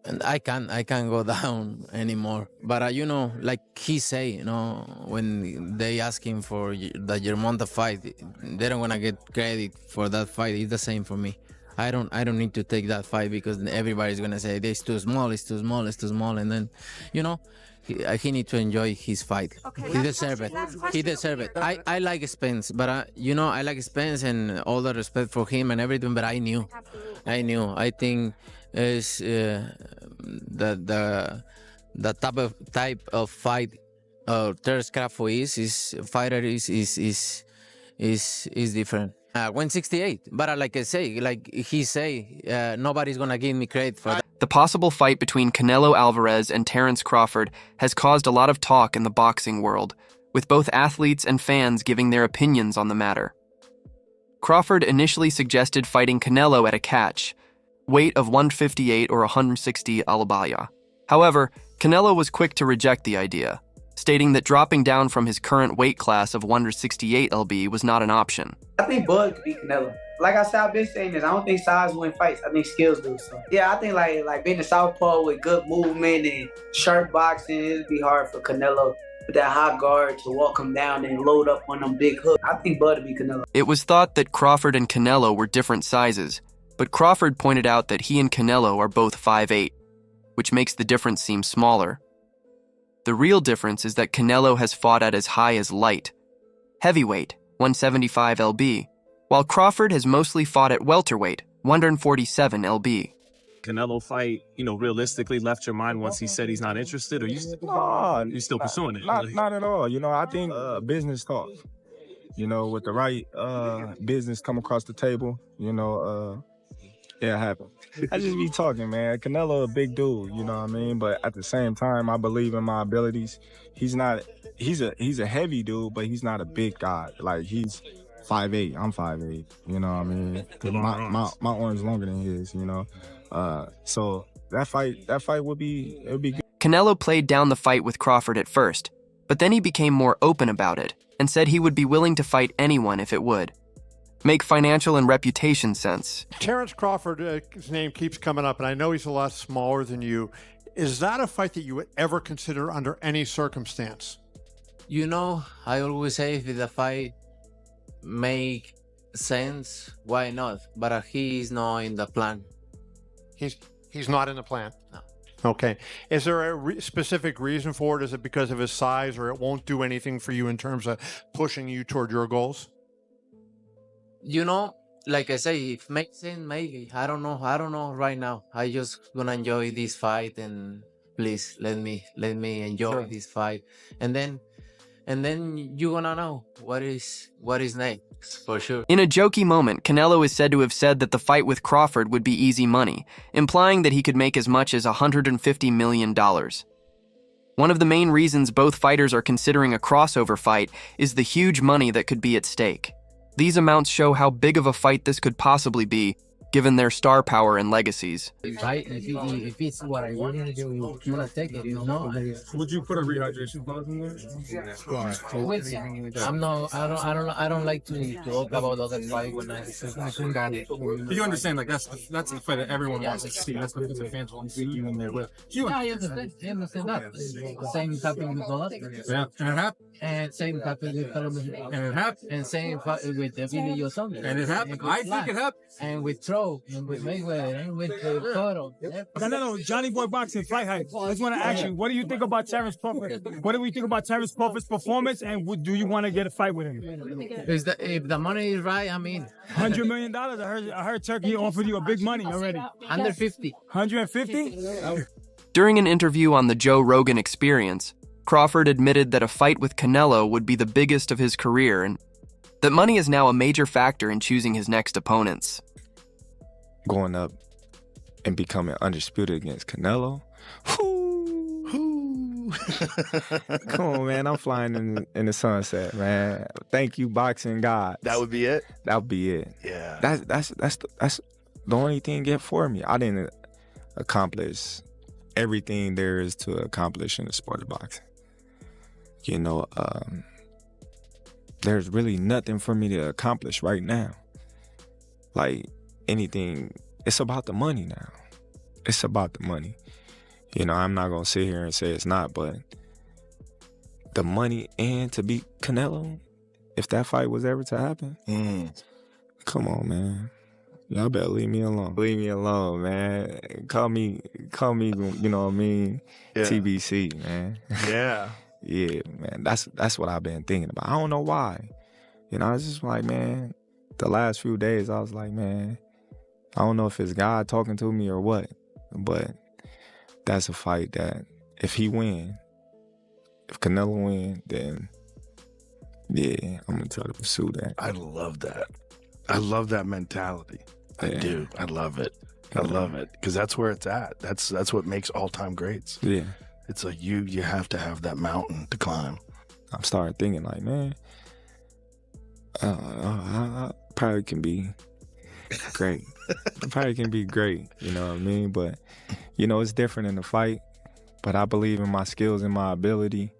And I can't go down anymore. But you know, like he say, you know, when they ask him for the Germonta fight, they don't wanna get credit for that fight. It's the same for me. I don't need to take that fight because everybody's gonna say it's too small, it's too small, it's too small, and then, you know, he need to enjoy his fight. Okay, He deserve it. He deserve it. I like Spence, but you know, I like Spence and all the respect for him and everything. But I think is the type of fight Terence Crawford is fighter is different. 168, but like I say, like he say, nobody's gonna give me credit for that. The possible fight between Canelo Alvarez and Terence Crawford has caused a lot of talk in the boxing world, with both athletes and fans giving their opinions on the matter. Crawford initially suggested fighting Canelo at a catch, weight of 158 or 160 lb. However, Canelo was quick to reject the idea, stating that dropping down from his current weight class of 168 lb was not an option. I think Bud could beat Canelo. Like I said, I've been saying this. I don't think size win fights. I think skills do. So yeah, I think like being a southpaw with good movement and sharp boxing, it'd be hard for Canelo with that high guard to walk him down and load up on them big hooks. I think Bud would beat Canelo. It was thought that Crawford and Canelo were different sizes, but Crawford pointed out that he and Canelo are both 5'8", which makes the difference seem smaller. The real difference is that Canelo has fought at as high as light, heavyweight, 175 lb, while Crawford has mostly fought at welterweight, 147 lb. Canelo fight, realistically left your mind once he said he's not interested, or you still pursuing it? Not at all. I think business talk. With the right business come across the table, it happened. I just be talking, man. Canelo a big dude, you know what I mean? But at the same time, I believe in my abilities. He's a heavy dude, but he's not a big guy. Like, he's 5'8", I'm 5'8", you know what I mean? My arm's longer than his, so that fight would be good. Canelo played down the fight with Crawford at first, but then he became more open about it and said he would be willing to fight anyone if it would make financial and reputation sense. Terence Crawford, his name keeps coming up, and I know he's a lot smaller than you. Is that a fight that you would ever consider under any circumstance? I always say if the fight make sense, why not? But he's not in the plan. He's not in the plan? No. Okay. Is there a specific reason for it? Is it because of his size, or it won't do anything for you in terms of pushing you toward your goals? Like I say, if makes sense, maybe. I don't know right now. I just gonna enjoy this fight, and please let me enjoy this fight, and then you gonna know what is next for sure. In a jokey moment, Canelo is said to have said that the fight with Crawford would be easy money, implying that he could make as much as $150 million. One of the main reasons both fighters are considering a crossover fight is the huge money that could be at stake. These amounts show how big of a fight this could possibly be, given their star power and legacies. Right? If it's what I want to do, you wanna take it, Would you put a rehydration clause in there? I don't like to talk about other fight when I got it. You understand, like that's the fight that everyone wants to see. That's what the fans want to see you in there with. I understand that. The same happened with Golovkin. Yeah, and it happened. And same happened with Columbus. And it happened. And same with Billy Johnson. And it happened. I think it happened. And with Troll, and with Mayweather, and with Cotto. Canelo, Johnny Boy Boxing Fight Hype. I just want to ask you, what do you think about Terence Crawford? What do we think about Terence Crawford's performance, and do you want to get a fight with him? If the money is right, I mean. $100 million. I heard Turkey offered you a big money already. 150. 150? During an interview on the Joe Rogan Experience, Crawford admitted that a fight with Canelo would be the biggest of his career and that money is now a major factor in choosing his next opponents. Going up and becoming undisputed against Canelo. Come on, man. I'm flying in the sunset, man. Thank you, boxing God. That would be it? That would be it. Yeah. That's the only thing it for me. I didn't accomplish everything there is to accomplish in the sport of boxing. There's really nothing for me to accomplish right now. Like anything, it's about the money now. it's about the money. You know, I'm not gonna sit here and say it's not, but the money and to beat Canelo, if that fight was ever to happen, come on, man. Y'all better leave me alone. Leave me alone, man. Call me, you know what I mean? Yeah. TBC, man. Yeah. Yeah, man. That's what I've been thinking about. I don't know why. You know, I was just like, man, the last few days, I was like, man, I don't know if it's God talking to me or what, but that's a fight that if Canelo win, then yeah, I'm gonna try to pursue that. I love that. I love that mentality. I do. I love it. I love it because that's where it's at. That's what makes all-time greats. Yeah, it's like you have to have that mountain to climb. I'm starting thinking like, man, I probably can be great. I probably can be great. You know what I mean? But you know, it's different in the fight. But I believe in my skills and my ability,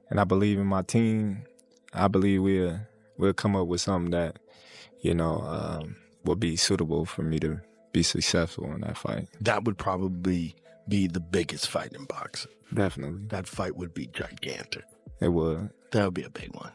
and I believe in my team. I believe we'll come up with something that, you know, will be suitable for me to be successful in that fight. That would probably be the biggest fight in boxing. Definitely. That fight would be gigantic. It would. That would be a big one.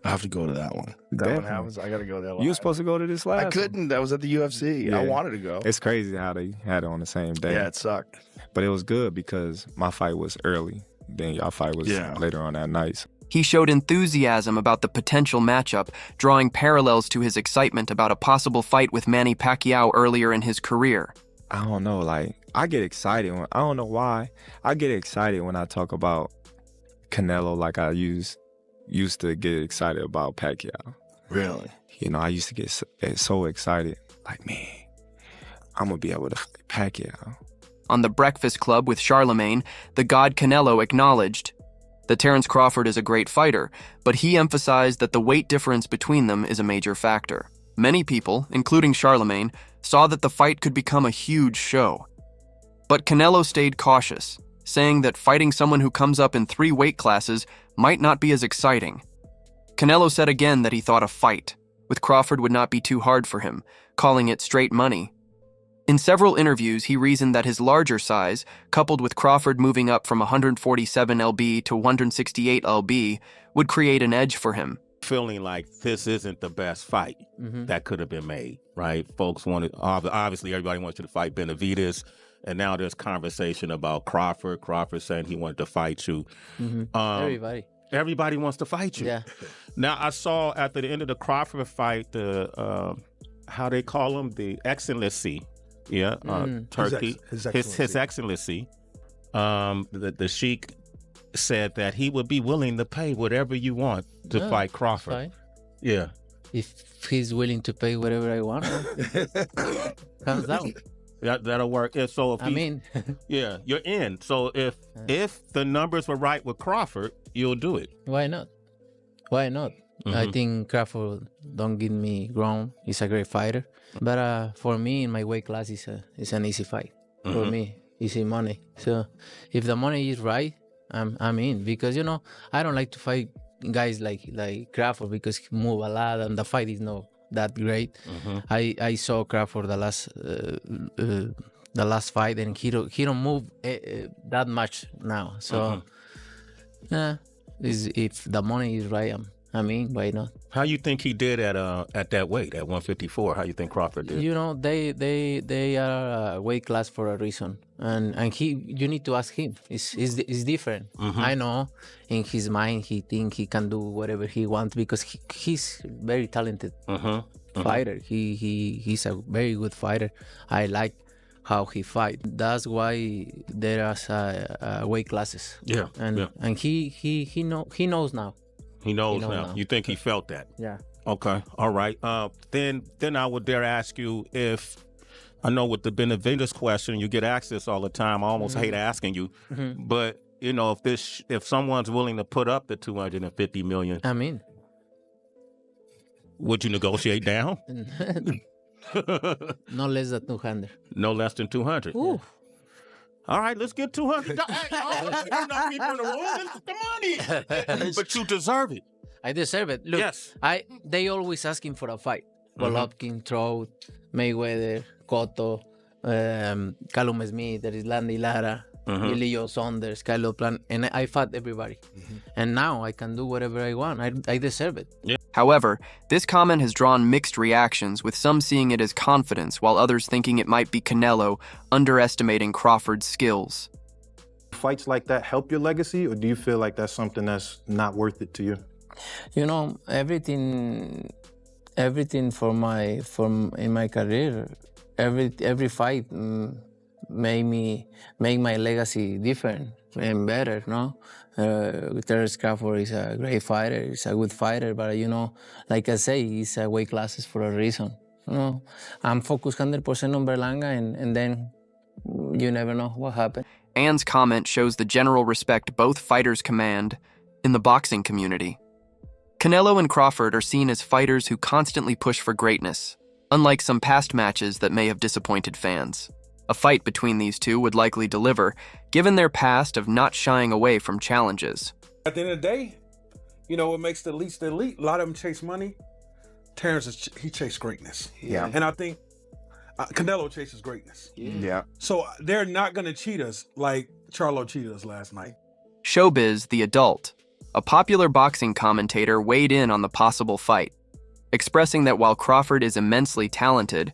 I have to go to that one. That one happens. I got to go there live. You were supposed to go to this last I couldn't. That was at the UFC. Yeah. I wanted to go. It's crazy how they had it on the same day. Yeah, it sucked. But it was good because my fight was early. Then y'all fight was later on that night. He showed enthusiasm about the potential matchup, drawing parallels to his excitement about a possible fight with Manny Pacquiao earlier in his career. I don't know, like, I get excited I don't know why. I get excited when I talk about Canelo like I used to get excited about Pacquiao. Really? You know, I used to get so excited, like, man, I'm gonna be able to fight Pacquiao. On the Breakfast Club with Charlemagne, the god Canelo acknowledged that Terence Crawford is a great fighter, but he emphasized that the weight difference between them is a major factor. Many people, including Charlemagne, saw that the fight could become a huge show. But Canelo stayed cautious, saying that fighting someone who comes up in 3 weight classes might not be as exciting. Canelo said again that he thought a fight with Crawford would not be too hard for him, calling it straight money. In several interviews, he reasoned that his larger size, coupled with Crawford moving up from 147 lb to 168 lb, would create an edge for him. Feeling like this isn't the best fight that could have been made, right? Folks wanted, obviously everybody wants you to fight Benavidez, and now there's conversation about Crawford. Crawford saying he wanted to fight you. Everybody wants to fight you. Yeah. Now, I saw at the end of the Crawford fight, the, how they call him, the Excellency. Yeah, Turki, his Excellency, the Sheikh said that he would be willing to pay whatever you want to fight Crawford. Fine. Yeah. If he's willing to pay whatever I want, comes down. That'll work. Yeah, so if yeah, you're in. So if the numbers were right with Crawford, you'll do it. Why not? Why not? I think Crawford, don't get me wrong, he's a great fighter. But for me, in my weight class, it's an easy fight. For me, easy money. So if the money is right, I'm in. Because, you know, I don't like to fight guys like Crawford because he move a lot and the fight is not that great. I saw Crawford the last fight and he don't move that much now. So if the money is right, I mean, why not? How you think he did at that weight, at 154? How you think Crawford did? You know, they are a weight class for a reason, and you need to ask him. It's different. I know, in his mind, he think he can do whatever he wants because he's very talented fighter. He's a very good fighter. I like how he fight. That's why there are weight classes. Yeah, and he knows now. He knows now. You think he felt that? Yeah. Okay. All right. Then I would dare ask you if, I know with the Benavidez question, you get asked this all the time. I almost hate asking you, but you know, if someone's willing to put up the $250 million, I mean, would you negotiate down? No less than 200. No less than 200. Ooh. All right, let's get 200. You're not keeping the rules. This is the money. But you deserve it. I deserve it. Look, yes. They always asking for a fight. Golovkin, Trout, Mayweather, Cotto, Callum Smith, there is Landy Lara, Julio Saunders, Kylo Plan, and I fought everybody. And now I can do whatever I want. I deserve it. Yeah. However, this comment has drawn mixed reactions, with some seeing it as confidence, while others thinking it might be Canelo underestimating Crawford's skills. Fights like that help your legacy, or do you feel like that's something that's not worth it to you? You know, everything in my career, every fight make my legacy different and better, no? Terence Crawford is a great fighter, he's a good fighter, but you know, like I say, he's a weight classes for a reason. You know, I'm focused 100% on Berlanga, and then you never know what happened. Ann's comment shows the general respect both fighters command in the boxing community. Canelo and Crawford are seen as fighters who constantly push for greatness, unlike some past matches that may have disappointed fans. A fight between these two would likely deliver, given their past of not shying away from challenges. At the end of the day, you know what makes the elite the elite? A lot of them chase money. Terence, he chased greatness. Yeah. And I think Canelo chases greatness. Yeah. So they're not going to cheat us like Charlo cheated us last night. Showbiz The Adult, a popular boxing commentator, weighed in on the possible fight, expressing that while Crawford is immensely talented,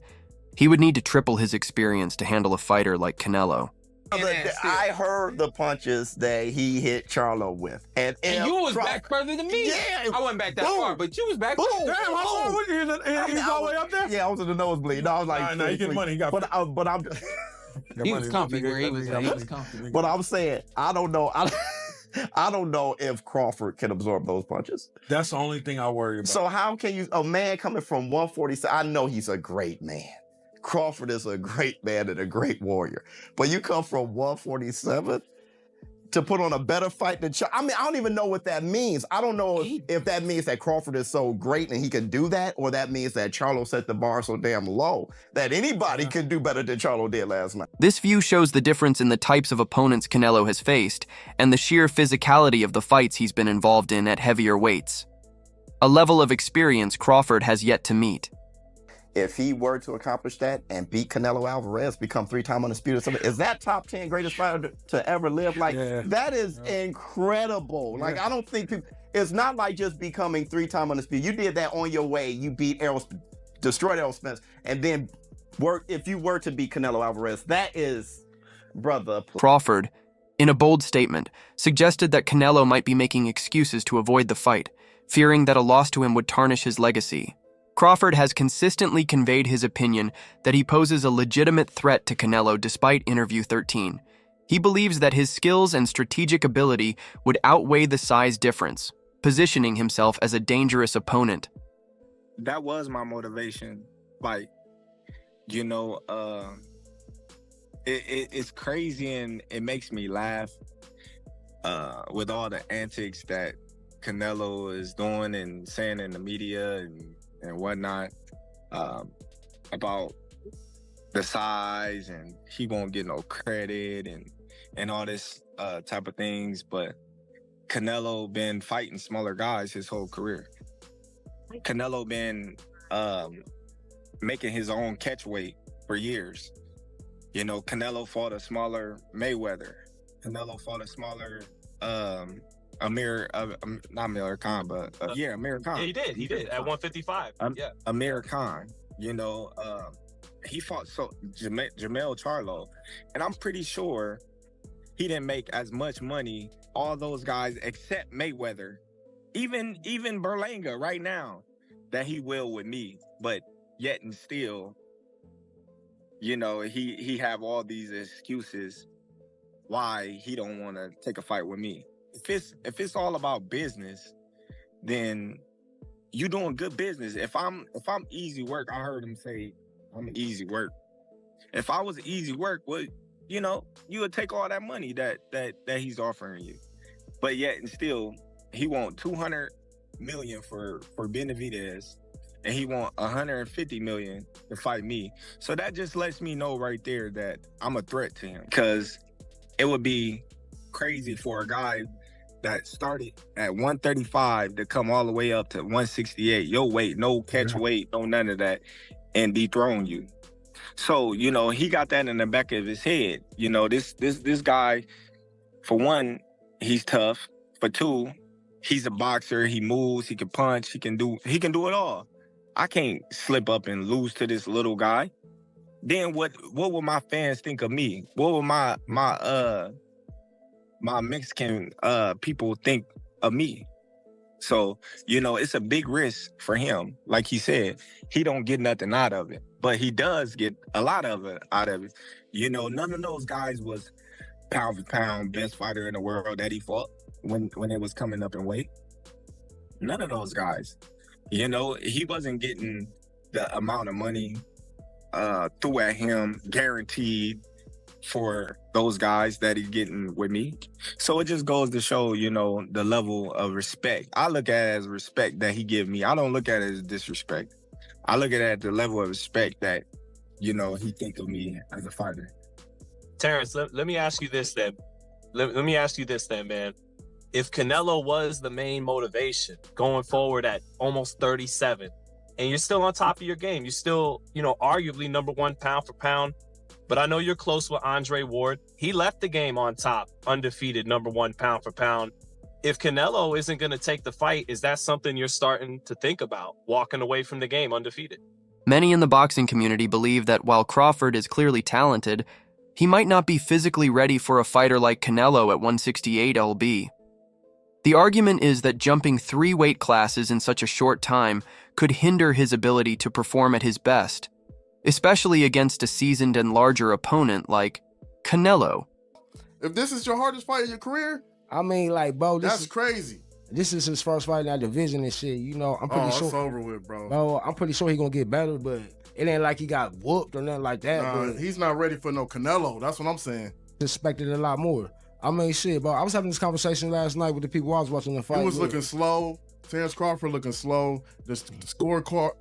he would need to triple his experience to handle a fighter like Canelo. I heard the punches that he hit Charlo with. And you was back further than me. Yeah. I wasn't back that far, but you was back. Damn, how far was he? He was all the way up there? Yeah, I was in the nosebleed. No, I was like, nah, he getting money. He got but I'm he was comfy where he was at. He was comfy. But I'm saying, I don't know. I don't know if Crawford can absorb those punches. That's the only thing I worry about. So how can you, a man coming from 147, I know he's a great man. Crawford is a great man and a great warrior. But you come from 147 to put on a better fight than Charlo. I mean, I don't even know what that means. I don't know if that means that Crawford is so great and he can do that, or that means that Charlo set the bar so damn low that anybody can do better than Charlo did last night. This view shows the difference in the types of opponents Canelo has faced and the sheer physicality of the fights he's been involved in at heavier weights. A level of experience Crawford has yet to meet. If he were to accomplish that and beat Canelo Alvarez, become 3-time undisputed, is that top 10 greatest fighter to ever live? Like, that is incredible. Like, I don't think people, it's not like just becoming 3-time undisputed. You did that on your way. You beat destroyed Errol Spence, and then if you were to beat Canelo Alvarez, that is, brother. Crawford, in a bold statement, suggested that Canelo might be making excuses to avoid the fight, fearing that a loss to him would tarnish his legacy. Crawford has consistently conveyed his opinion that he poses a legitimate threat to Canelo despite Interview 13. He believes that his skills and strategic ability would outweigh the size difference, positioning himself as a dangerous opponent. That was my motivation. Like, you know, it's crazy and it makes me laugh with all the antics that Canelo is doing and saying in the media and whatnot about the size, and he won't get no credit and all this type of things. But Canelo been fighting smaller guys his whole career. Canelo been making his own catch weight for years. You know, Canelo fought a smaller Mayweather. Canelo fought a smaller Amir, not Amir Khan, but Amir Khan. Yeah, he did at 155. Amir Khan, you know, he fought Jamel Charlo, and I'm pretty sure he didn't make as much money, all those guys except Mayweather, even Berlanga right now, that he will with me. But yet and still, you know, he have all these excuses why he don't want to take a fight with me. If it's all about business, then you doing good business. If I'm easy work, I heard him say I'm easy work. If I was easy work, well, you know, you would take all that money that he's offering you. But yet and still, he want $200 million for Benavidez, and he want $150 million to fight me. So that just lets me know right there that I'm a threat to him, because it would be crazy for a guy that started at 135 to come all the way up to 168, your weight, no catch weight, no none of that, and dethrone you. So, you know, he got that in the back of his head. You know, this guy, for one, he's tough. For two, he's a boxer. He moves, he can punch, he can do it all. I can't slip up and lose to this little guy. Then what will my fans think of me? What will my Mexican people think of me? So, you know, it's a big risk for him. Like he said, he don't get nothing out of it, but he does get a lot of it out of it. You know, none of those guys was pound for pound best fighter in the world that he fought when it was coming up in weight. None of those guys. You know, he wasn't getting the amount of money threw at him guaranteed for those guys that he's getting with me. So it just goes to show, you know, the level of respect. I look at it as respect that he give me. I don't look at it as disrespect. I look at it as the level of respect that, you know, he think of me as a fighter. Terence, let me ask you this then. Let me ask you this then, man. If Canelo was the main motivation going forward at almost 37, and you're still on top of your game, you're still, you know, arguably #1 pound for pound, but I know you're close with Andre Ward. He left the game on top, undefeated, #1 pound for pound. If Canelo isn't going to take the fight, is that something you're starting to think about, walking away from the game undefeated? Many in the boxing community believe that while Crawford is clearly talented, he might not be physically ready for a fighter like Canelo at 168 lb. The argument is that jumping 3 weight classes in such a short time could hinder his ability to perform at his best, especially against a seasoned and larger opponent like Canelo. If this is your hardest fight of your career, I mean, like, bro, that's crazy. This is his first fight in that division and shit. You know, I'm pretty sure. It's over with, bro. Bro, I'm pretty sure he's gonna get better, but it ain't like he got whooped or nothing like that. Nah, but he's not ready for no Canelo. That's what I'm saying. Expected a lot more. I mean, shit, bro. I was having this conversation last night with the people I was watching the fight. He was looking slow. Terence Crawford looking slow. The scorecard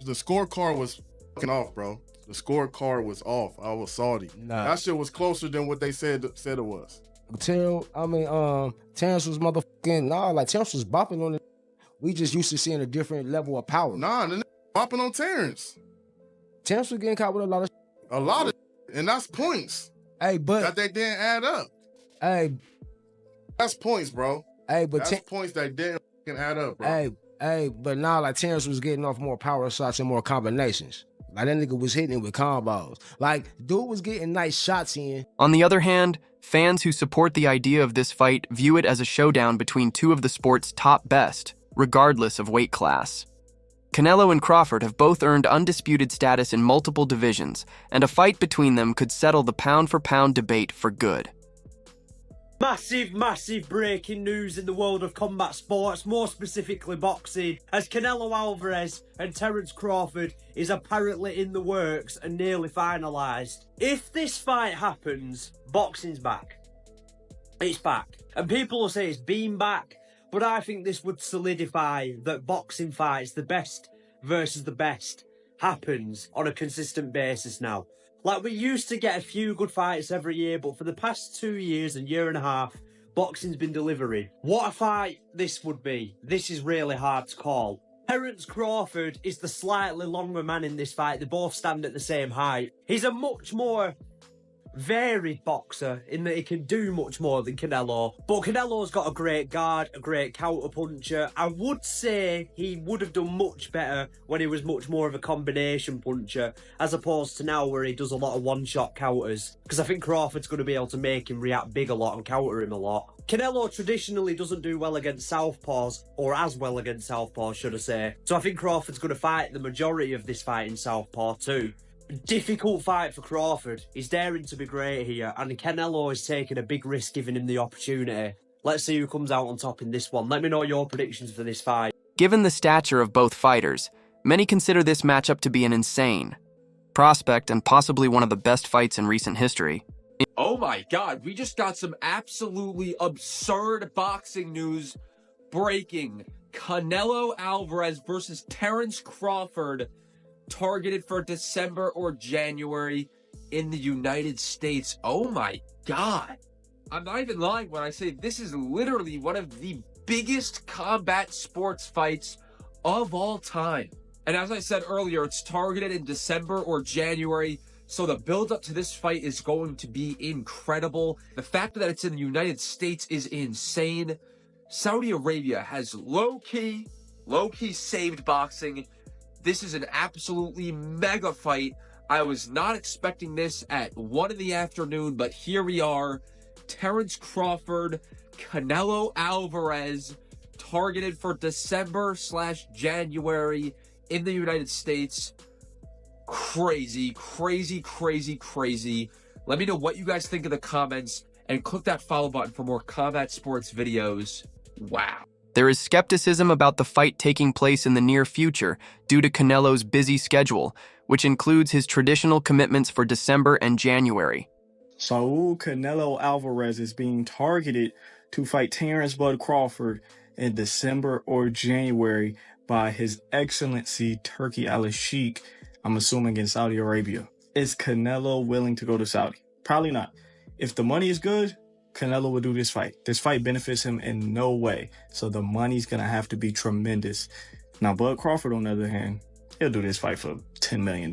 was fucking off, bro. The scorecard was off. I was salty. Nah. That shit was closer than what they said it was. Terence was motherfucking like Terence was bopping on it. We just used to seeing a different level of power. Nah, the bopping on Terence. Terence was getting caught with a lot of and that's points. Hey, but that they didn't add up. Hey, that's points, bro. Hey, but that's points that didn't add up, bro. Hey, but now like Terence was getting off more power shots and more combinations. Like that nigga was hitting with combos. Like dude was getting nice shots in. On the other hand, fans who support the idea of this fight view it as a showdown between two of the sport's top best, regardless of weight class. Canelo and Crawford have both earned undisputed status in multiple divisions, and a fight between them could settle the pound-for-pound debate for good. Massive breaking news in the world of combat sports, more specifically boxing, as Canelo Alvarez and Terence Crawford is apparently in the works and nearly finalised. If this fight happens, boxing's back. It's back. And people will say it's been back, but I think this would solidify that boxing fights, the best versus the best, happens on a consistent basis now. Like, we used to get a few good fights every year, but for the past 2 years and year and a half, boxing's been delivering. What a fight this would be. This is really hard to call. Terence Crawford is the slightly longer man in this fight. They both stand at the same height. He's a much more varied boxer in that he can do much more than Canelo, but Canelo's got a great guard, a great counter puncher. I would say he would have done much better when he was much more of a combination puncher, as opposed to now where he does a lot of one-shot counters, because I think Crawford's going to be able to make him react big a lot and counter him a lot. Canelo traditionally doesn't do well against southpaws, or as well against southpaws, should I say, so I think Crawford's going to fight the majority of this fight in southpaw too. Difficult fight for Crawford. He's daring to be great here, and Canelo is taking a big risk giving him the opportunity. Let's see who comes out on top in this one. Let me know your predictions for this fight. Given the stature of both fighters, many consider this matchup to be an insane prospect and possibly one of the best fights in recent history. Oh my God, we just got some absolutely absurd boxing news breaking. Canelo Alvarez versus Terence Crawford, targeted for December or January in the United States. Oh my God. I'm not even lying when I say this is literally one of the biggest combat sports fights of all time. And as I said earlier, it's targeted in December or January, So the build up to this fight is going to be incredible. The fact that it's in the United States is insane. Saudi Arabia has low-key saved boxing. This is an absolutely mega fight. I was not expecting this at 1 in the afternoon, but here we are. Terence Crawford, Canelo Alvarez, targeted for December/January in the United States. Crazy, crazy, crazy, crazy. Let me know what you guys think in the comments and click that follow button for more combat sports videos. Wow. There is skepticism about the fight taking place in the near future due to Canelo's busy schedule, which includes his traditional commitments for December and January. Saul Canelo Alvarez is being targeted to fight Terence Bud Crawford in December or January by His Excellency Turki Alalshikh, I'm assuming in Saudi Arabia. Is Canelo willing to go to Saudi? Probably not. If the money is good, Canelo will do this fight. This fight benefits him in no way, so the money's gonna have to be tremendous. Now, Bud Crawford, on the other hand, he'll do this fight for $10 million.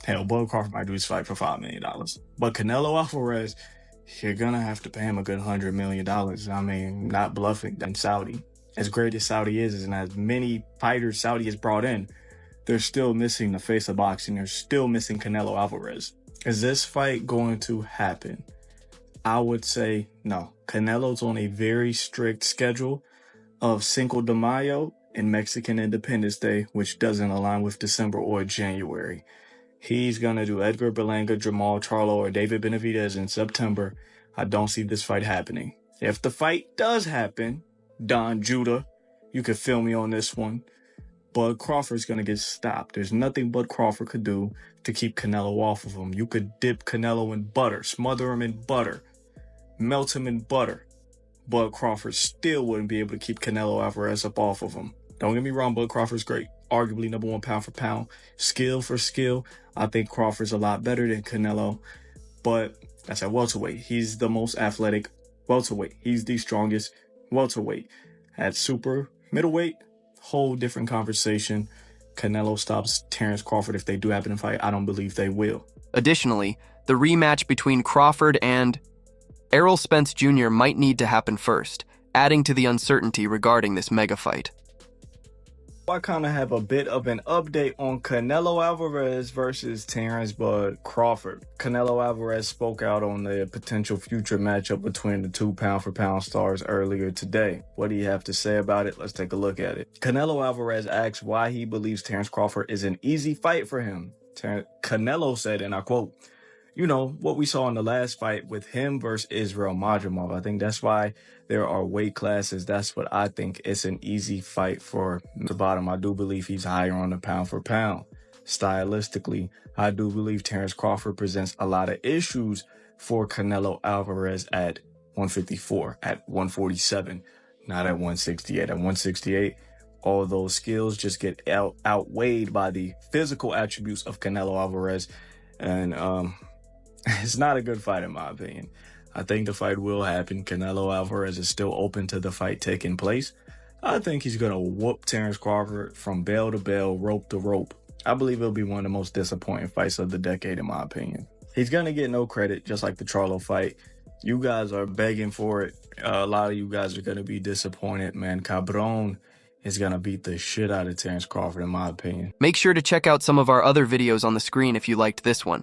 Hell, Bud Crawford might do this fight for $5 million. But Canelo Alvarez, you're gonna have to pay him a good $100 million. I mean, not bluffing. And Saudi, as great as Saudi is, and as many fighters Saudi has brought in, they're still missing the face of boxing. They're still missing Canelo Alvarez. Is this fight going to happen? I would say no. Canelo's on a very strict schedule of Cinco de Mayo and Mexican Independence Day, which doesn't align with December or January. He's going to do Edgar Berlanga, Jamal Charlo, or David Benavidez in September. I don't see this fight happening. If the fight does happen, Don Judah, you could feel me on this one. Bud Crawford's going to get stopped. There's nothing Bud Crawford could do to keep Canelo off of him. You could dip Canelo in butter, smother him in butter, melt him in butter. Bud Crawford still wouldn't be able to keep Canelo Alvarez up off of him. Don't get me wrong, Bud Crawford's great. Arguably #1 pound for pound. Skill for skill, I think Crawford's a lot better than Canelo. But that's at welterweight. He's the most athletic welterweight. He's the strongest welterweight. At super middleweight, whole different conversation. Canelo stops Terence Crawford if they do happen to fight. I don't believe they will. Additionally, the rematch between Crawford and Errol Spence Jr. might need to happen first, adding to the uncertainty regarding this mega fight. I kind of have a bit of an update on Canelo Alvarez versus Terence Bud Crawford. Canelo Alvarez spoke out on the potential future matchup between the 2 pound-for-pound stars earlier today. What do you have to say about it? Let's take a look at it. Canelo Alvarez asked why he believes Terence Crawford is an easy fight for him. Canelo said, and I quote, "You know, what we saw in the last fight with him versus Israel Madrimov. I think that's why there are weight classes. That's what I think. It's an easy fight for the bottom. I do believe he's higher on the pound for pound. Stylistically, I do believe Terence Crawford presents a lot of issues for Canelo Alvarez at 154, at 147, not at 168. At 168, all those skills just get outweighed by the physical attributes of Canelo Alvarez. And, it's not a good fight in my opinion. I think the fight will happen. Canelo Alvarez is still open to the fight taking place. I think he's going to whoop Terence Crawford from bell to bell, rope to rope. I believe it'll be one of the most disappointing fights of the decade in my opinion. He's going to get no credit, just like the Charlo fight. You guys are begging for it. A lot of you guys are going to be disappointed, man. Cabron is going to beat the shit out of Terence Crawford in my opinion. Make sure to check out some of our other videos on the screen if you liked this one.